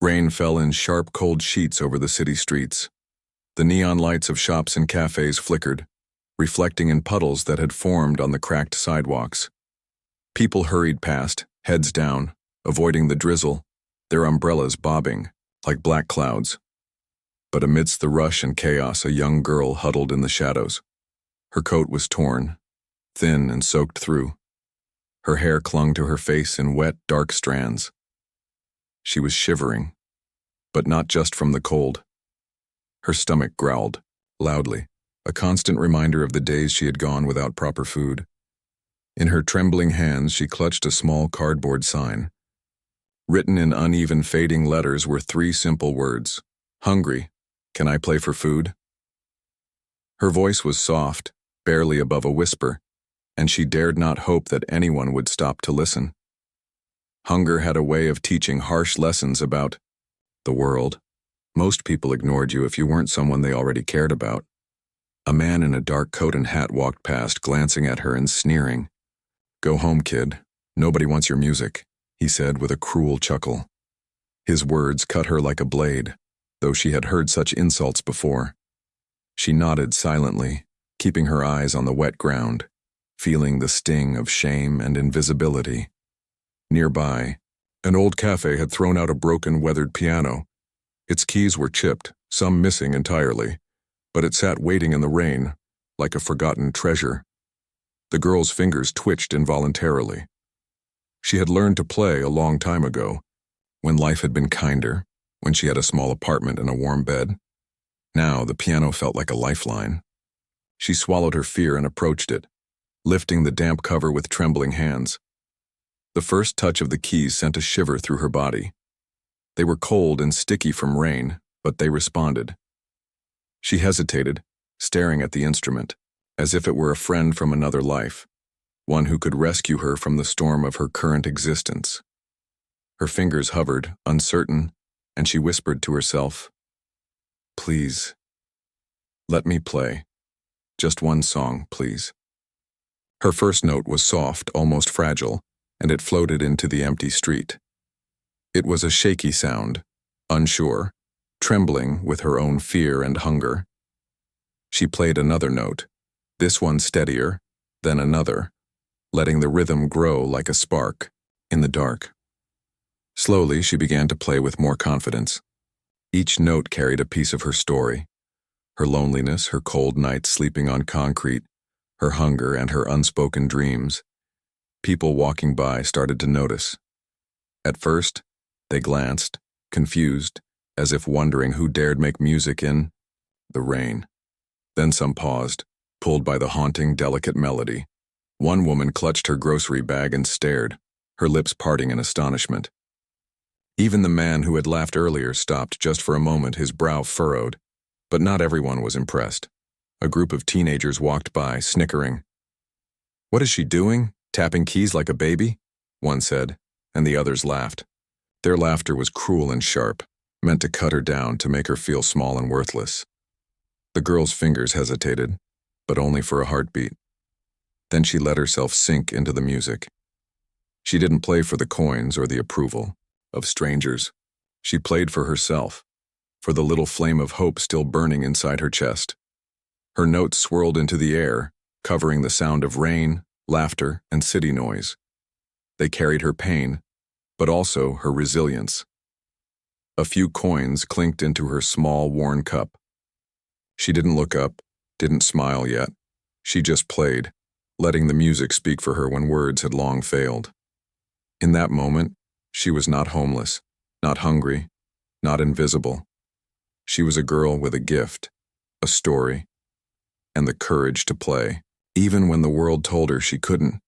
Rain fell in sharp, cold sheets over the city streets. The neon lights of shops and cafes flickered, reflecting in puddles that had formed on the cracked sidewalks. People hurried past, heads down, avoiding the drizzle, their umbrellas bobbing like black clouds. But amidst the rush and chaos, a young girl huddled in the shadows. Her coat was torn, thin and soaked through. Her hair clung to her face in wet, dark strands. She was shivering, but not just from the cold. Her stomach growled, loudly, a constant reminder of the days she had gone without proper food. In her trembling hands, she clutched a small cardboard sign. Written in uneven, fading letters were 3 simple words: "Hungry. Can I play for food?" Her voice was soft, barely above a whisper, and she dared not hope that anyone would stop to listen. Hunger had a way of teaching harsh lessons about the world. Most people ignored you if you weren't someone they already cared about. A man in a dark coat and hat walked past, glancing at her and sneering. "Go home, kid. Nobody wants your music," he said with a cruel chuckle. His words cut her like a blade, though she had heard such insults before. She nodded silently, keeping her eyes on the wet ground, feeling the sting of shame and invisibility. Nearby, an old cafe had thrown out a broken, weathered piano. Its keys were chipped, some missing entirely, but it sat waiting in the rain, like a forgotten treasure. The girl's fingers twitched involuntarily. She had learned to play a long time ago, when life had been kinder, when she had a small apartment and a warm bed. Now the piano felt like a lifeline. She swallowed her fear and approached it, lifting the damp cover with trembling hands. The first touch of the keys sent a shiver through her body. They were cold and sticky from rain, but they responded. She hesitated, staring at the instrument, as if it were a friend from another life, one who could rescue her from the storm of her current existence. Her fingers hovered, uncertain, and she whispered to herself, "Please, let me play. Just one song, please." Her first note was soft, almost fragile, and it floated into the empty street. It was a shaky sound, unsure, trembling with her own fear and hunger. She played another note, this one steadier, then another, letting the rhythm grow like a spark in the dark. Slowly, she began to play with more confidence. Each note carried a piece of her story: her loneliness, her cold nights sleeping on concrete, her hunger, and her unspoken dreams. People walking by started to notice. At first, they glanced, confused, as if wondering who dared make music in the rain. Then some paused, pulled by the haunting, delicate melody. One woman clutched her grocery bag and stared, her lips parting in astonishment. Even the man who had laughed earlier stopped just for a moment, his brow furrowed. But not everyone was impressed. A group of teenagers walked by, snickering. "What is she doing? Tapping keys like a baby?" one said, and the others laughed. Their laughter was cruel and sharp, meant to cut her down, to make her feel small and worthless. The girl's fingers hesitated, but only for a heartbeat. Then she let herself sink into the music. She didn't play for the coins or the approval of strangers. She played for herself, for the little flame of hope still burning inside her chest. Her notes swirled into the air, covering the sound of rain, laughter, and city noise. They carried her pain, but also her resilience. A few coins clinked into her small, worn cup. She didn't look up, didn't smile yet. She just played, letting the music speak for her when words had long failed. In that moment, she was not homeless, not hungry, not invisible. She was a girl with a gift, a story, and the courage to play, even when the world told her she couldn't.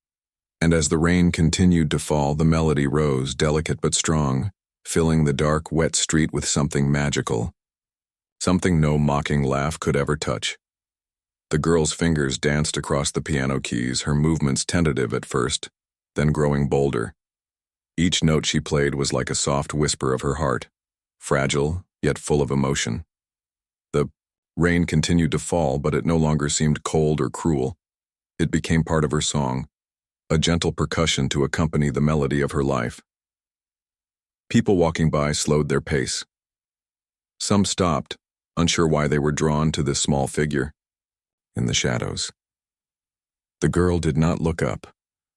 And as the rain continued to fall, the melody rose, delicate but strong, filling the dark, wet street with something magical, something no mocking laugh could ever touch. The girl's fingers danced across the piano keys, her movements tentative at first, then growing bolder. Each note she played was like a soft whisper of her heart, fragile, yet full of emotion. The rain continued to fall, but it no longer seemed cold or cruel. It became part of her song, a gentle percussion to accompany the melody of her life. People walking by slowed their pace. Some stopped, unsure why they were drawn to this small figure in the shadows. The girl did not look up.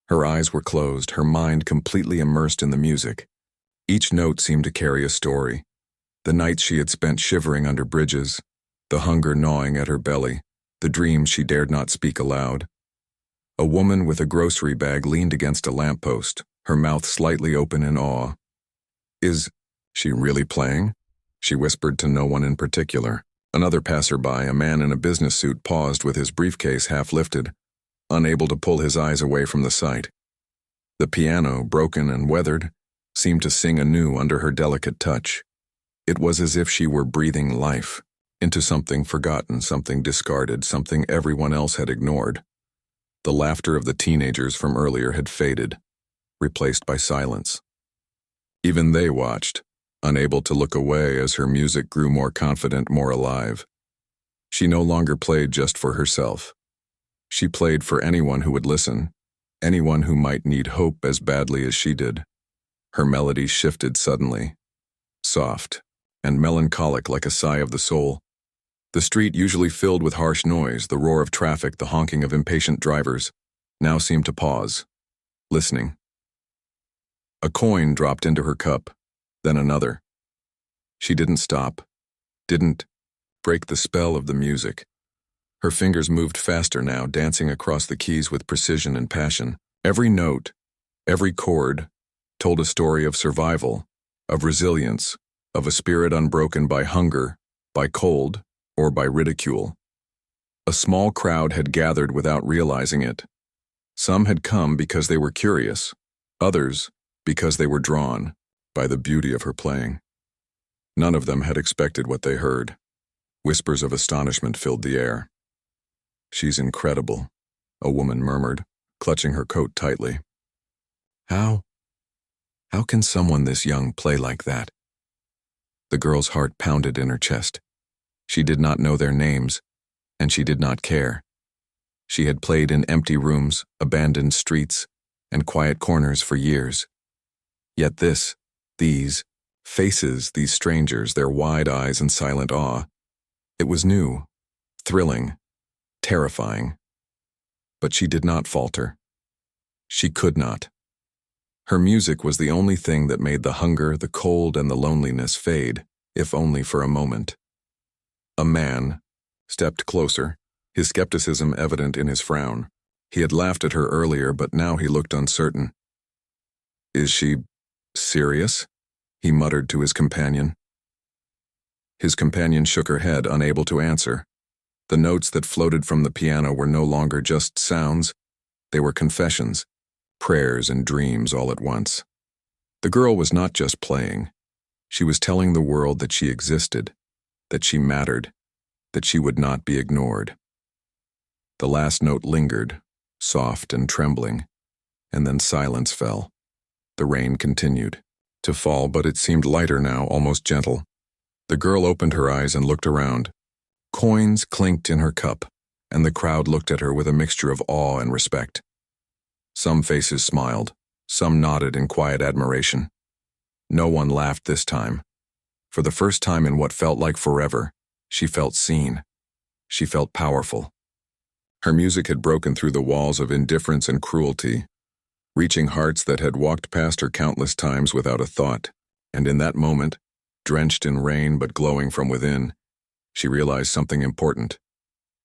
Her eyes were closed, her mind completely immersed in the music. Each note seemed to carry a story. The nights she had spent shivering under bridges, the hunger gnawing at her belly, the dreams she dared not speak aloud. A woman with a grocery bag leaned against a lamppost, her mouth slightly open in awe. "Is she really playing?" she whispered to no one in particular. Another passerby, a man in a business suit, paused with his briefcase half lifted, unable to pull his eyes away from the sight. The piano, broken and weathered, seemed to sing anew under her delicate touch. It was as if she were breathing life into something forgotten, something discarded, something everyone else had ignored. The laughter of the teenagers from earlier had faded, replaced by silence. Even they watched, unable to look away as her music grew more confident, more alive. She no longer played just for herself. She played for anyone who would listen, anyone who might need hope as badly as she did. Her melody shifted suddenly, soft and melancholic like a sigh of the soul. The street, usually filled with harsh noise, the roar of traffic, the honking of impatient drivers, now seemed to pause, listening. A coin dropped into her cup, then another. She didn't stop, didn't break the spell of the music. Her fingers moved faster now, dancing across the keys with precision and passion. Every note, every chord, told a story of survival, of resilience, of a spirit unbroken by hunger, by cold, or by ridicule. A small crowd had gathered without realizing it. Some had come because they were curious, others because they were drawn by the beauty of her playing. None of them had expected what they heard. Whispers of astonishment filled the air. "She's incredible," a woman murmured, clutching her coat tightly. How can someone this young play like that?" The girl's heart pounded in her chest. She did not know their names, and she did not care. She had played in empty rooms, abandoned streets, and quiet corners for years. Yet these faces, these strangers, their wide eyes and silent awe, it was new, thrilling, terrifying. But she did not falter. She could not. Her music was the only thing that made the hunger, the cold, and the loneliness fade, if only for a moment. A man stepped closer, his skepticism evident in his frown. He had laughed at her earlier, but now he looked uncertain. "Is she serious?" he muttered to his companion. His companion shook her head, unable to answer. The notes that floated from the piano were no longer just sounds. They were confessions, prayers and dreams all at once. The girl was not just playing. She was telling the world that she existed, that she mattered, that she would not be ignored. The last note lingered, soft and trembling, and then silence fell. The rain continued to fall, but it seemed lighter now, almost gentle. The girl opened her eyes and looked around. Coins clinked in her cup, and the crowd looked at her with a mixture of awe and respect. Some faces smiled, some nodded in quiet admiration. No one laughed this time. For the first time in what felt like forever, she felt seen. She felt powerful. Her music had broken through the walls of indifference and cruelty, reaching hearts that had walked past her countless times without a thought. And in that moment, drenched in rain but glowing from within, she realized something important.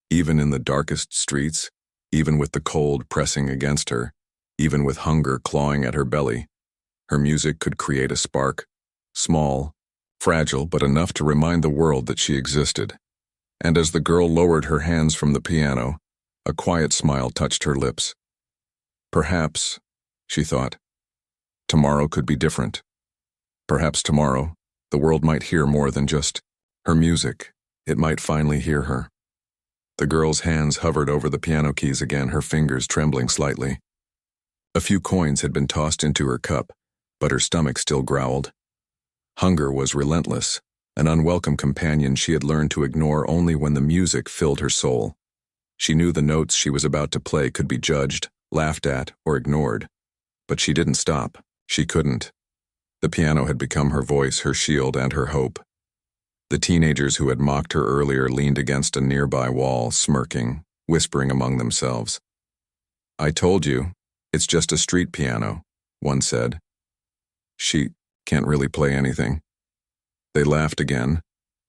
Even in the darkest streets, even with the cold pressing against her, even with hunger clawing at her belly, her music could create a spark, small, fragile, but enough to remind the world that she existed. And as the girl lowered her hands from the piano, a quiet smile touched her lips. Perhaps, she thought, tomorrow could be different. Perhaps tomorrow, the world might hear more than just her music. It might finally hear her. The girl's hands hovered over the piano keys again, her fingers trembling slightly. A few coins had been tossed into her cup, but her stomach still growled. Hunger was relentless, an unwelcome companion she had learned to ignore only when the music filled her soul. She knew the notes she was about to play could be judged, laughed at, or ignored. But she didn't stop. She couldn't. The piano had become her voice, her shield, and her hope. The teenagers who had mocked her earlier leaned against a nearby wall, smirking, whispering among themselves. "I told you, it's just a street piano," one said. "She can't really play anything." They laughed again,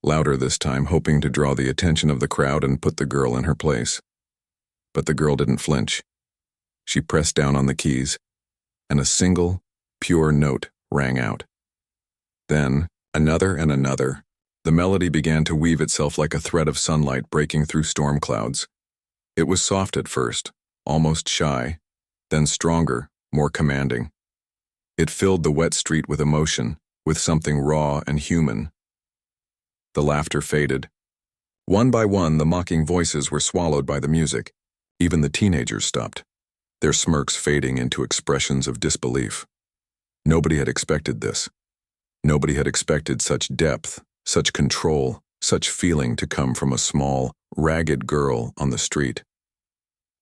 louder this time, hoping to draw the attention of the crowd and put the girl in her place. But the girl didn't flinch. She pressed down on the keys, and a single, pure note rang out. Then, another and another. The melody began to weave itself like a thread of sunlight breaking through storm clouds. It was soft at first, almost shy, then stronger, more commanding. It filled the wet street with emotion, with something raw and human. The laughter faded. One by one, the mocking voices were swallowed by the music. Even the teenagers stopped, their smirks fading into expressions of disbelief. Nobody had expected this. Nobody had expected such depth, such control, such feeling to come from a small, ragged girl on the street.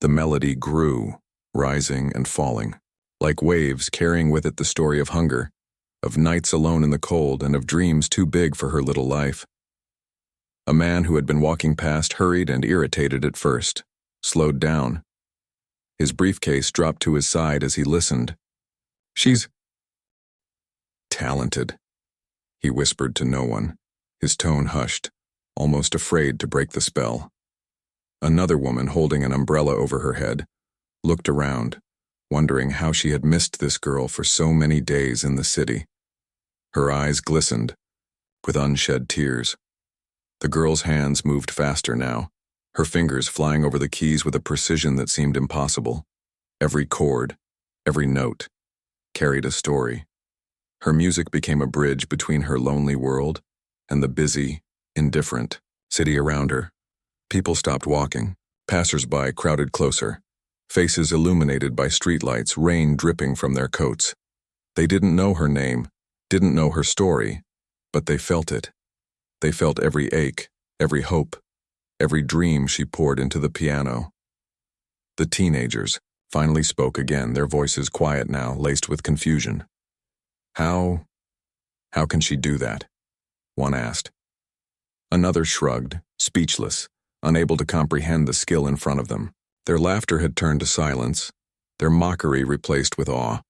The melody grew, rising and falling, like waves carrying with it the story of hunger, of nights alone in the cold, and of dreams too big for her little life. A man who had been walking past hurried and irritated at first, slowed down. His briefcase dropped to his side as he listened. "She's talented," he whispered to no one, his tone hushed, almost afraid to break the spell. Another woman, holding an umbrella over her head, looked around, wondering how she had missed this girl for so many days in the city. Her eyes glistened, with unshed tears. The girl's hands moved faster now, her fingers flying over the keys with a precision that seemed impossible. Every chord, every note, carried a story. Her music became a bridge between her lonely world and the busy, indifferent city around her. People stopped walking. Passers-by crowded closer, faces illuminated by streetlights, rain dripping from their coats. They didn't know her name, didn't know her story, but they felt it. They felt every ache, every hope, every dream she poured into the piano. The teenagers finally spoke again, their voices quiet now, laced with confusion. How can she do that?" one asked. Another shrugged, speechless, unable to comprehend the skill in front of them. Their laughter had turned to silence, their mockery replaced with awe.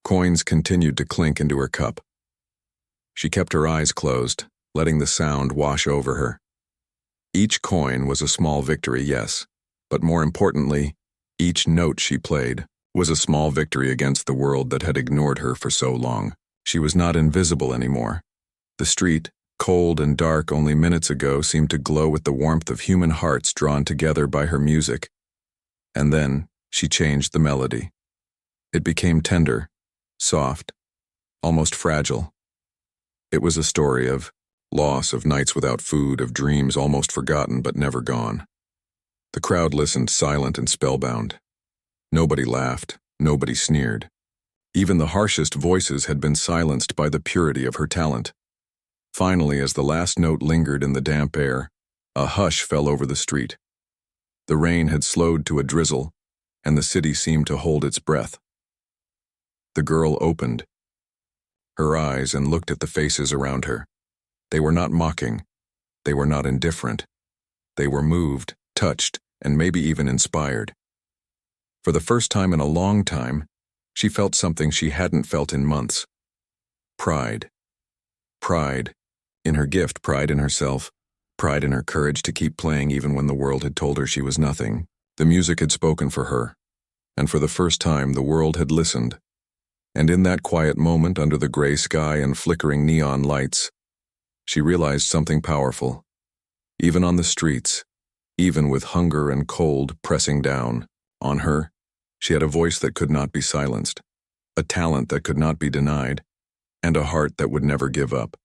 Coins continued to clink into her cup. She kept her eyes closed, letting the sound wash over her. Each coin was a small victory, yes, but more importantly, each note she played was a small victory against the world that had ignored her for so long. She was not invisible anymore. The street, cold and dark only minutes ago, seemed to glow with the warmth of human hearts drawn together by her music. And then she changed the melody. It became tender, soft, almost fragile. It was a story of loss, of nights without food, of dreams almost forgotten but never gone. The crowd listened, silent and spellbound. Nobody laughed, nobody sneered. Even the harshest voices had been silenced by the purity of her talent. Finally, as the last note lingered in the damp air, a hush fell over the street. The rain had slowed to a drizzle, and the city seemed to hold its breath. The girl opened her eyes and looked at the faces around her. They were not mocking. They were not indifferent. They were moved, touched, and maybe even inspired. For the first time in a long time, she felt something she hadn't felt in months. Pride. Pride in her gift, pride in herself, pride in her courage to keep playing even when the world had told her she was nothing. The music had spoken for her, and for the first time the world had listened. And in that quiet moment under the gray sky and flickering neon lights, she realized something powerful. Even on the streets, even with hunger and cold pressing down on her, she had a voice that could not be silenced, a talent that could not be denied, and a heart that would never give up.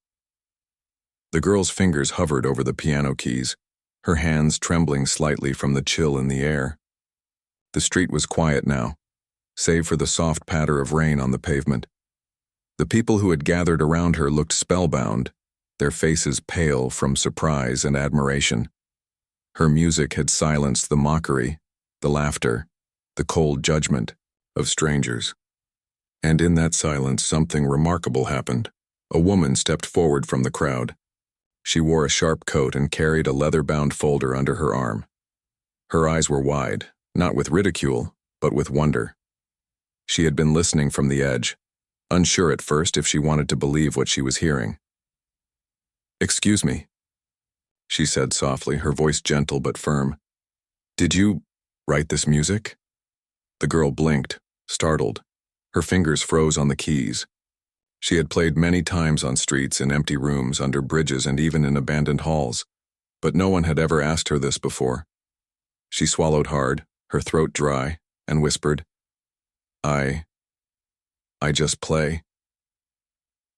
The girl's fingers hovered over the piano keys, her hands trembling slightly from the chill in the air. The street was quiet now, save for the soft patter of rain on the pavement. The people who had gathered around her looked spellbound, their faces pale from surprise and admiration. Her music had silenced the mockery, the laughter, the cold judgment of strangers. And in that silence, something remarkable happened. A woman stepped forward from the crowd. She wore a sharp coat and carried a leather-bound folder under her arm. Her eyes were wide, not with ridicule, but with wonder. She had been listening from the edge, unsure at first if she wanted to believe what she was hearing. "Excuse me," she said softly, her voice gentle but firm. "Did you write this music?" The girl blinked, startled. Her fingers froze on the keys. She had played many times on streets, in empty rooms, under bridges, and even in abandoned halls, but no one had ever asked her this before. She swallowed hard, her throat dry, and whispered, I just play."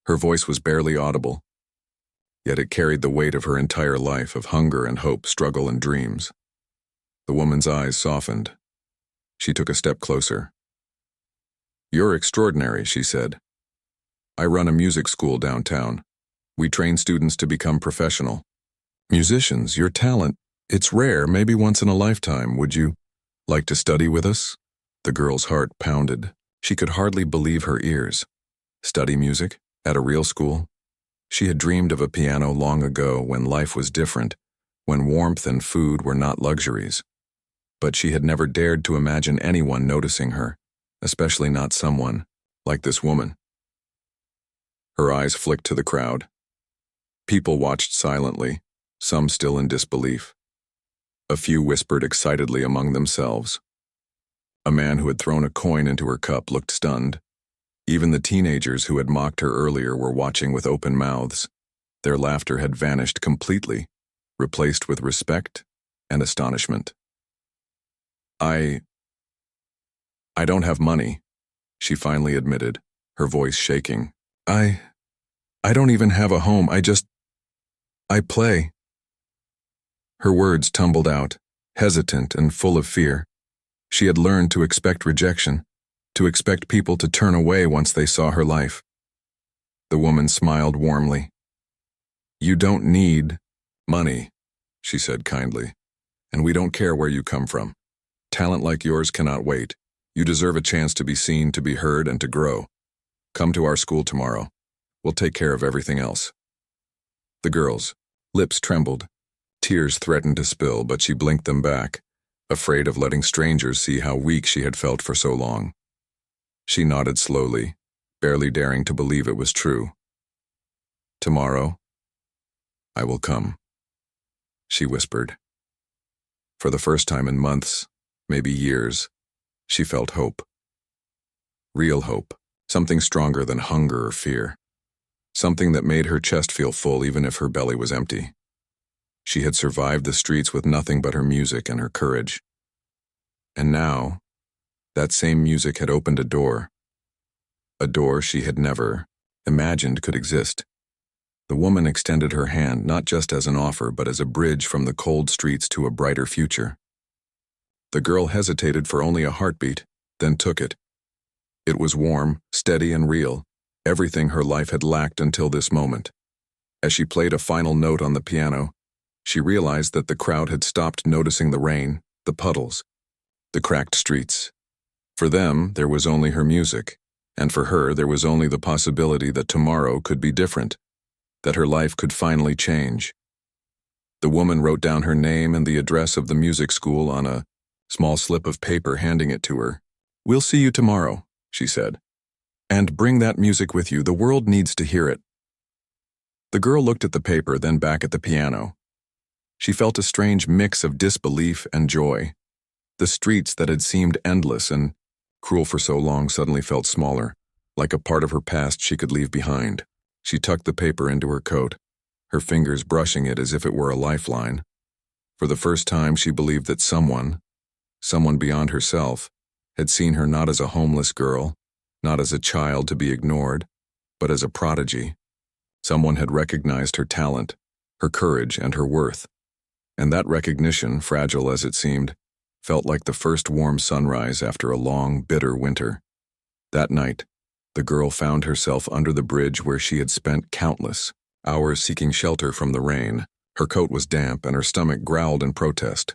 Her voice was barely audible, yet it carried the weight of her entire life, of hunger and hope, struggle and dreams. The woman's eyes softened. She took a step closer. "You're extraordinary," she said. "I run a music school downtown. We train students to become professional musicians. Your talent, it's rare, maybe once in a lifetime. Would you like to study with us?" The girl's heart pounded. She could hardly believe her ears. Study music? At a real school? She had dreamed of a piano long ago, when life was different, when warmth and food were not luxuries. But she had never dared to imagine anyone noticing her, especially not someone like this woman. Her eyes flicked to the crowd. People watched silently, some still in disbelief. A few whispered excitedly among themselves. A man who had thrown a coin into her cup looked stunned. Even the teenagers who had mocked her earlier were watching with open mouths. Their laughter had vanished completely, replaced with respect and astonishment. I don't have money," she finally admitted, her voice shaking. I don't even have a home. I play." Her words tumbled out, hesitant and full of fear. She had learned to expect rejection, to expect people to turn away once they saw her life. The woman smiled warmly. "You don't need money," she said kindly, "and we don't care where you come from. Talent like yours cannot wait. You deserve a chance to be seen, to be heard, and to grow. Come to our school tomorrow. We'll take care of everything else." The girl's lips trembled. Tears threatened to spill, but she blinked them back, afraid of letting strangers see how weak she had felt for so long. She nodded slowly, barely daring to believe it was true. "Tomorrow, I will come," she whispered. For the first time in months, maybe years, she felt hope. Real hope, something stronger than hunger or fear. Something that made her chest feel full even if her belly was empty. She had survived the streets with nothing but her music and her courage. And now, that same music had opened a door she had never imagined could exist. The woman extended her hand not just as an offer, but as a bridge from the cold streets to a brighter future. The girl hesitated for only a heartbeat, then took it. It was warm, steady, and real, everything her life had lacked until this moment. As she played a final note on the piano, she realized that the crowd had stopped noticing the rain, the puddles, the cracked streets. For them, there was only her music, and for her, there was only the possibility that tomorrow could be different, that her life could finally change. The woman wrote down her name and the address of the music school on a small slip of paper, handing it to her. "We'll see you tomorrow," she said. "And bring that music with you. The world needs to hear it." The girl looked at the paper, then back at the piano. She felt a strange mix of disbelief and joy. The streets that had seemed endless and cruel for so long suddenly felt smaller, like a part of her past she could leave behind. She tucked the paper into her coat, her fingers brushing it as if it were a lifeline. For the first time, she believed that someone beyond herself, had seen her not as a homeless girl, not as a child to be ignored, but as a prodigy. Someone had recognized her talent, her courage, and her worth. And that recognition, fragile as it seemed, felt like the first warm sunrise after a long, bitter winter. That night, the girl found herself under the bridge where she had spent countless hours seeking shelter from the rain. Her coat was damp and her stomach growled in protest,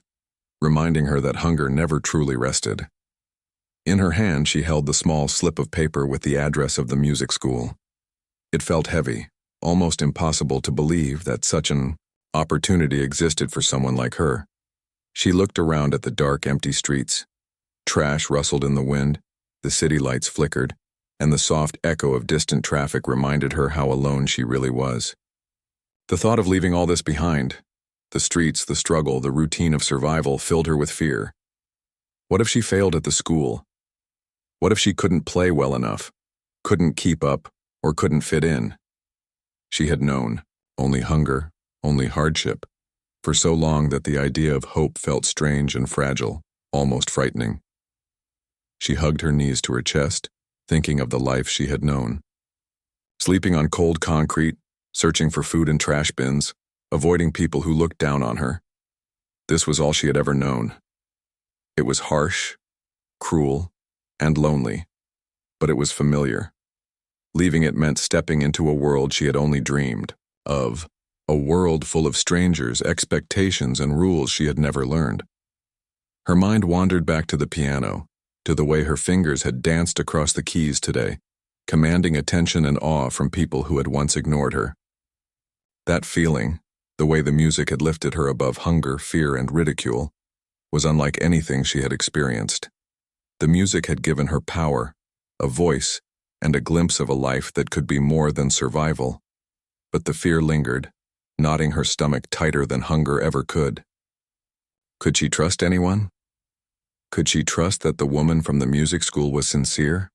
reminding her that hunger never truly rested. In her hand, she held the small slip of paper with the address of the music school. It felt heavy, almost impossible to believe that such an opportunity existed for someone like her. She looked around at the dark, empty streets. Trash rustled in the wind, the city lights flickered, and the soft echo of distant traffic reminded her how alone she really was. The thought of leaving all this behind, the streets, the struggle, the routine of survival, filled her with fear. What if she failed at the school? What if she couldn't play well enough, couldn't keep up, or couldn't fit in? She had known only hunger, only hardship, for so long that the idea of hope felt strange and fragile, almost frightening. She hugged her knees to her chest, thinking of the life she had known. Sleeping on cold concrete, searching for food in trash bins, avoiding people who looked down on her. This was all she had ever known. It was harsh, cruel, and lonely, but it was familiar. Leaving it meant stepping into a world she had only dreamed of, a world full of strangers, expectations, and rules she had never learned. Her mind wandered back to the piano, to the way her fingers had danced across the keys today, commanding attention and awe from people who had once ignored her. That feeling, the way the music had lifted her above hunger, fear, and ridicule, was unlike anything she had experienced. The music had given her power, a voice, and a glimpse of a life that could be more than survival. But the fear lingered, knotting her stomach tighter than hunger ever could. Could she trust anyone? Could she trust that the woman from the music school was sincere?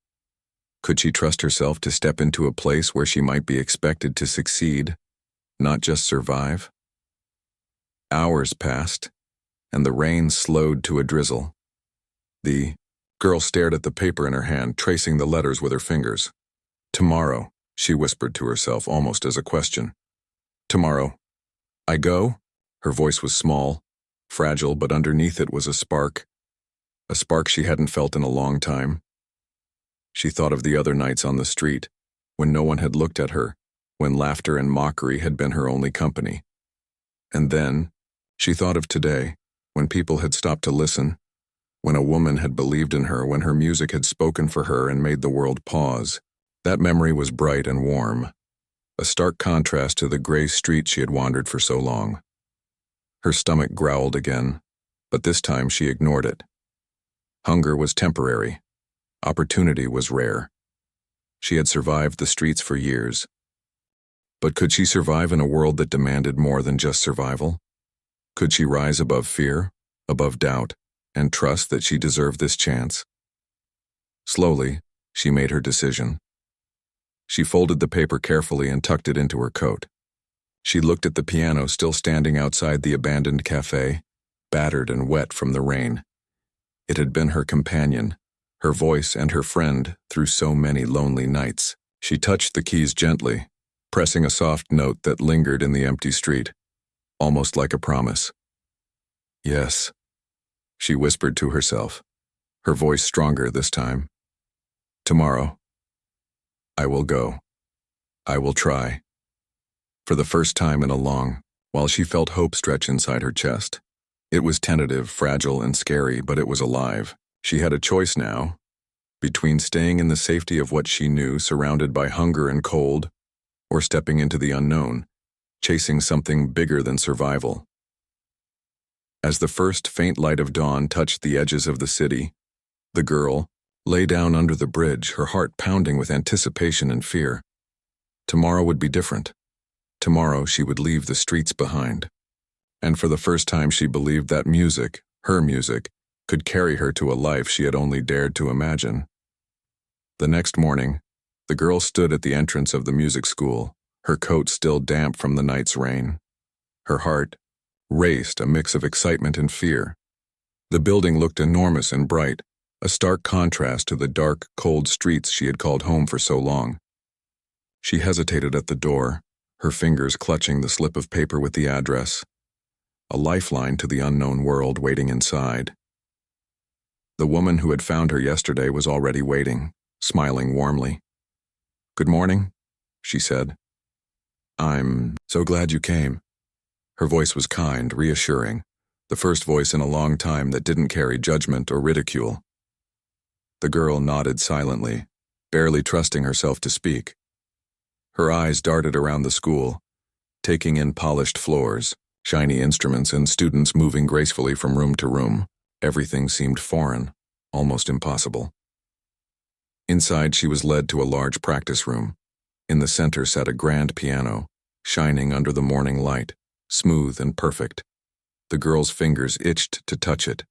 Could she trust herself to step into a place where she might be expected to succeed, not just survive? Hours passed, and the rain slowed to a drizzle. The girl stared at the paper in her hand, tracing the letters with her fingers. Tomorrow, she whispered to herself almost as a question. Tomorrow. I go? Her voice was small, fragile, but underneath it was a spark she hadn't felt in a long time. She thought of the other nights on the street, when no one had looked at her, when laughter and mockery had been her only company. And then, she thought of today, when people had stopped to listen, when a woman had believed in her, when her music had spoken for her and made the world pause. That memory was bright and warm, a stark contrast to the gray street she had wandered for so long. Her stomach growled again, but this time she ignored it. Hunger was temporary. Opportunity was rare. She had survived the streets for years. But could she survive in a world that demanded more than just survival? Could she rise above fear, above doubt, and trust that she deserved this chance? Slowly, she made her decision. She folded the paper carefully and tucked it into her coat. She looked at the piano still standing outside the abandoned cafe, battered and wet from the rain. It had been her companion, her voice and her friend through so many lonely nights. She touched the keys gently, pressing a soft note that lingered in the empty street, almost like a promise. Yes, she whispered to herself, her voice stronger this time. Tomorrow, I will go. I will try. For the first time in a long while, she felt hope stretch inside her chest. It was tentative, fragile, and scary, but it was alive. She had a choice now, between staying in the safety of what she knew, surrounded by hunger and cold, or stepping into the unknown, chasing something bigger than survival. As the first faint light of dawn touched the edges of the city, the girl lay down under the bridge, her heart pounding with anticipation and fear. Tomorrow would be different. Tomorrow she would leave the streets behind. And for the first time she believed that music, her music, could carry her to a life she had only dared to imagine. The next morning, the girl stood at the entrance of the music school, her coat still damp from the night's rain. Her heart raced, a mix of excitement and fear. The building looked enormous and bright, a stark contrast to the dark, cold streets she had called home for so long. She hesitated at the door, her fingers clutching the slip of paper with the address, a lifeline to the unknown world waiting inside. The woman who had found her yesterday was already waiting, smiling warmly. "Good morning," she said. "I'm so glad you came." Her voice was kind, reassuring, the first voice in a long time that didn't carry judgment or ridicule. The girl nodded silently, barely trusting herself to speak. Her eyes darted around the school, taking in polished floors, shiny instruments, and students moving gracefully from room to room. Everything seemed foreign, almost impossible. Inside, she was led to a large practice room. In the center sat a grand piano, shining under the morning light, smooth and perfect. The girl's fingers itched to touch it.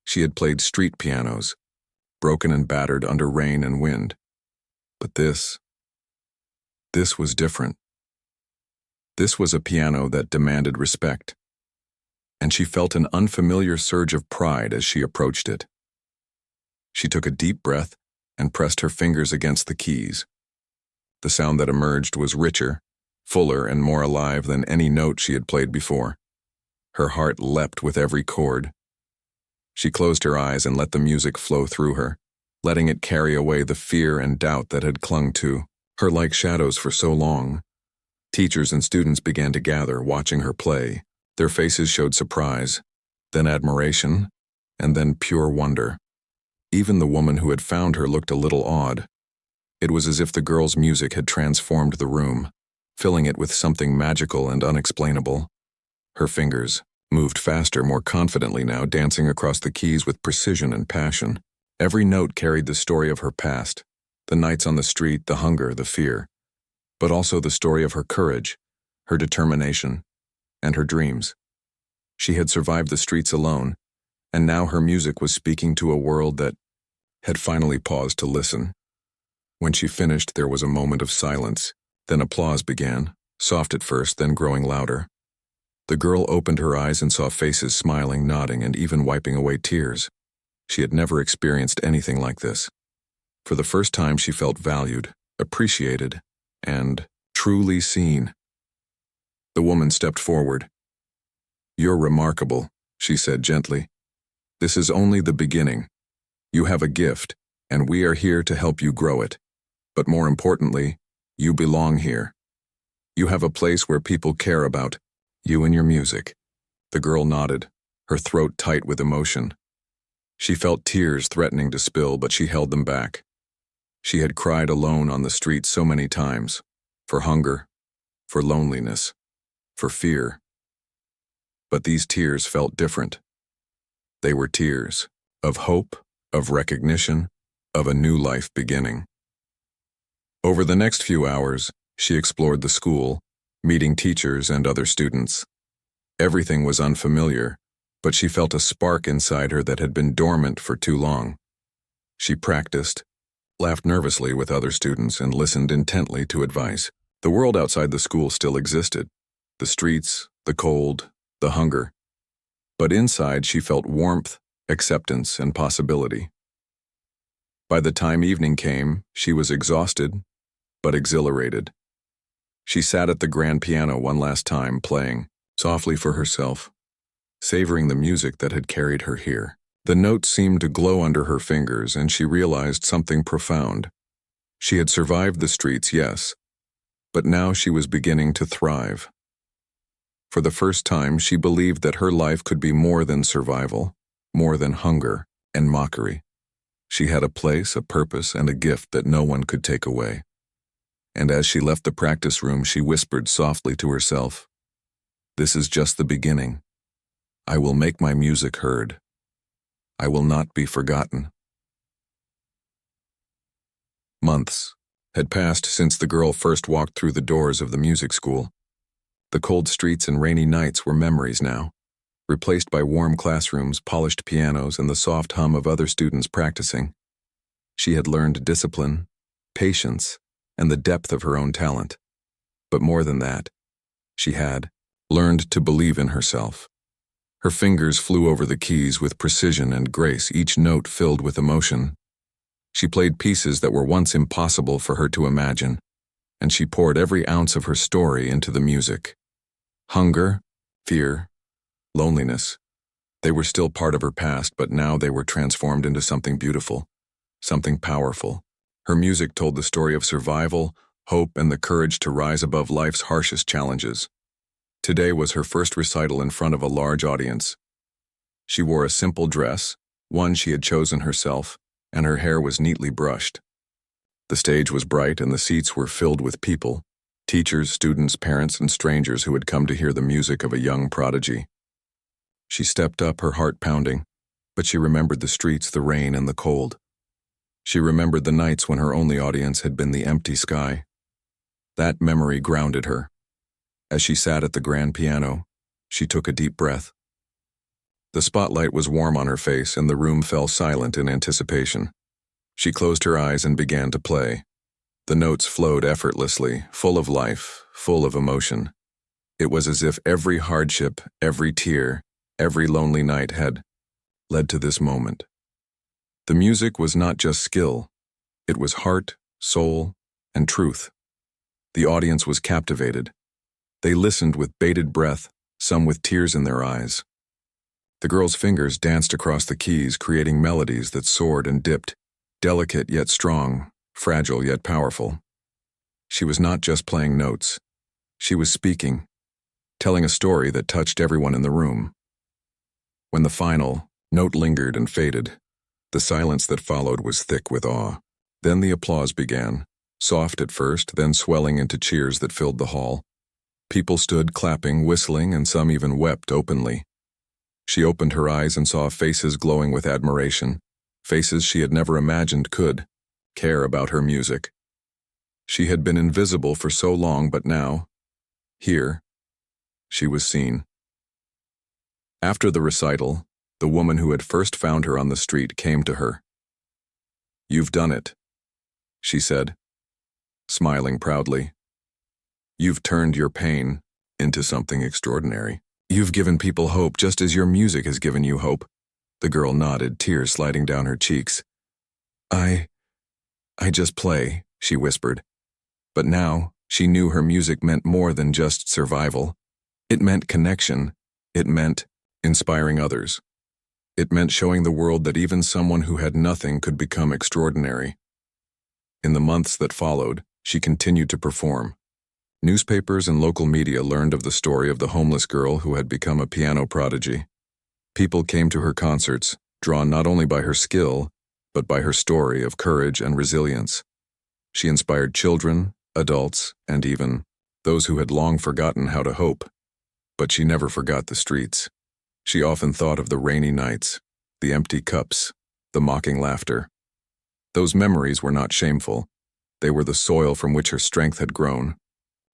She had played street pianos, broken and battered under rain and wind. But this was different. This was a piano that demanded respect, and she felt an unfamiliar surge of pride as she approached it. She took a deep breath and pressed her fingers against the keys. The sound that emerged was richer, fuller, and more alive than any note she had played before. Her heart leapt with every chord. She closed her eyes and let the music flow through her, letting it carry away the fear and doubt that had clung to her like shadows for so long. Teachers and students began to gather, watching her play. Their faces showed surprise, then admiration, and then pure wonder. Even the woman who had found her looked a little awed. It was as if the girl's music had transformed the room, filling it with something magical and unexplainable. Her fingers moved faster, more confidently now, dancing across the keys with precision and passion. Every note carried the story of her past, the nights on the street, the hunger, the fear, but also the story of her courage, her determination, and her dreams. She had survived the streets alone, and now her music was speaking to a world that had finally paused to listen. When she finished, there was a moment of silence. Then applause began, soft at first, then growing louder. The girl opened her eyes and saw faces smiling, nodding, and even wiping away tears. She had never experienced anything like this. For the first time, she felt valued, appreciated, and truly seen. The woman stepped forward. "You're remarkable," she said gently. "This is only the beginning. You have a gift, and we are here to help you grow it. But more importantly, you belong here. You have a place where people care about you and your music." The girl nodded, her throat tight with emotion. She felt tears threatening to spill, but she held them back. She had cried alone on the street so many times, for hunger, for loneliness, for fear. But these tears felt different. They were tears of hope, of recognition, of a new life beginning. Over the next few hours, she explored the school, meeting teachers and other students. Everything was unfamiliar, but she felt a spark inside her that had been dormant for too long. She practiced, laughed nervously with other students, and listened intently to advice. The world outside the school still existed. The streets, the cold, the hunger. But inside she felt warmth, acceptance, and possibility. By the time evening came, she was exhausted, but exhilarated. She sat at the grand piano one last time, playing softly for herself, savoring the music that had carried her here. The notes seemed to glow under her fingers, and she realized something profound. She had survived the streets, yes, but now she was beginning to thrive. For the first time, she believed that her life could be more than survival, more than hunger and mockery. She had a place, a purpose, and a gift that no one could take away. And as she left the practice room, she whispered softly to herself, "This is just the beginning. I will make my music heard. I will not be forgotten." Months had passed since the girl first walked through the doors of the music school. The cold streets and rainy nights were memories now, replaced by warm classrooms, polished pianos, and the soft hum of other students practicing. She had learned discipline, patience, and the depth of her own talent. But more than that, she had learned to believe in herself. Her fingers flew over the keys with precision and grace, each note filled with emotion. She played pieces that were once impossible for her to imagine, and she poured every ounce of her story into the music. Hunger, fear, loneliness, they were still part of her past, but now they were transformed into something beautiful, something powerful. Her music told the story of survival, hope, and the courage to rise above life's harshest challenges. Today was her first recital in front of a large audience. She wore a simple dress, one she had chosen herself, and her hair was neatly brushed. The stage was bright and the seats were filled with people, teachers, students, parents, and strangers who had come to hear the music of a young prodigy. She stepped up, her heart pounding, but she remembered the streets, the rain, and the cold. She remembered the nights when her only audience had been the empty sky. That memory grounded her. As she sat at the grand piano, she took a deep breath. The spotlight was warm on her face and the room fell silent in anticipation. She closed her eyes and began to play. The notes flowed effortlessly, full of life, full of emotion. It was as if every hardship, every tear, every lonely night had led to this moment. The music was not just skill. It was heart, soul, and truth. The audience was captivated. They listened with bated breath, some with tears in their eyes. The girl's fingers danced across the keys, creating melodies that soared and dipped, delicate yet strong, fragile yet powerful. She was not just playing notes. She was speaking, telling a story that touched everyone in the room. When the final note lingered and faded, the silence that followed was thick with awe. Then the applause began, soft at first, then swelling into cheers that filled the hall. People stood clapping, whistling, and some even wept openly. She opened her eyes and saw faces glowing with admiration, faces she had never imagined could care about her music. She had been invisible for so long, but now, here, she was seen. After the recital, the woman who had first found her on the street came to her. "You've done it," she said, smiling proudly. "You've turned your pain into something extraordinary. You've given people hope just as your music has given you hope." The girl nodded, tears sliding down her cheeks. I just play," she whispered. But now, she knew her music meant more than just survival. It meant connection. It meant inspiring others. It meant showing the world that even someone who had nothing could become extraordinary. In the months that followed, she continued to perform. Newspapers and local media learned of the story of the homeless girl who had become a piano prodigy. People came to her concerts, drawn not only by her skill, but by her story of courage and resilience. She inspired children, adults, and even those who had long forgotten how to hope. But she never forgot the streets. She often thought of the rainy nights, the empty cups, the mocking laughter. Those memories were not shameful. They were the soil from which her strength had grown.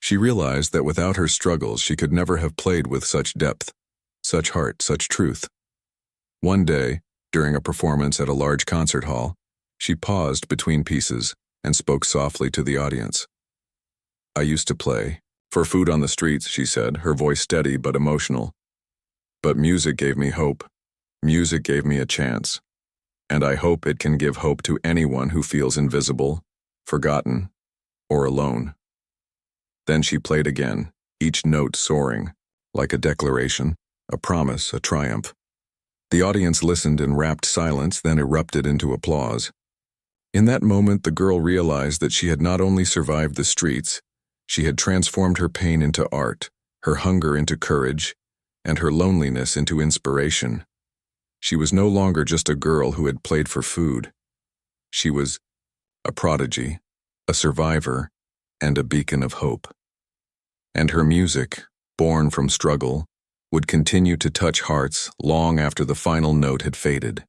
She realized that without her struggles, she could never have played with such depth, such heart, such truth. One day, during a performance at a large concert hall, she paused between pieces and spoke softly to the audience. "I used to play for food on the streets," she said, her voice steady but emotional. "But music gave me hope. Music gave me a chance. And I hope it can give hope to anyone who feels invisible, forgotten, or alone." Then she played again, each note soaring, like a declaration, a promise, a triumph. The audience listened in rapt silence, then erupted into applause. In that moment, the girl realized that she had not only survived the streets, she had transformed her pain into art, her hunger into courage, and her loneliness into inspiration. She was no longer just a girl who had played for food. She was a prodigy, a survivor, and a beacon of hope. And her music, born from struggle, would continue to touch hearts long after the final note had faded.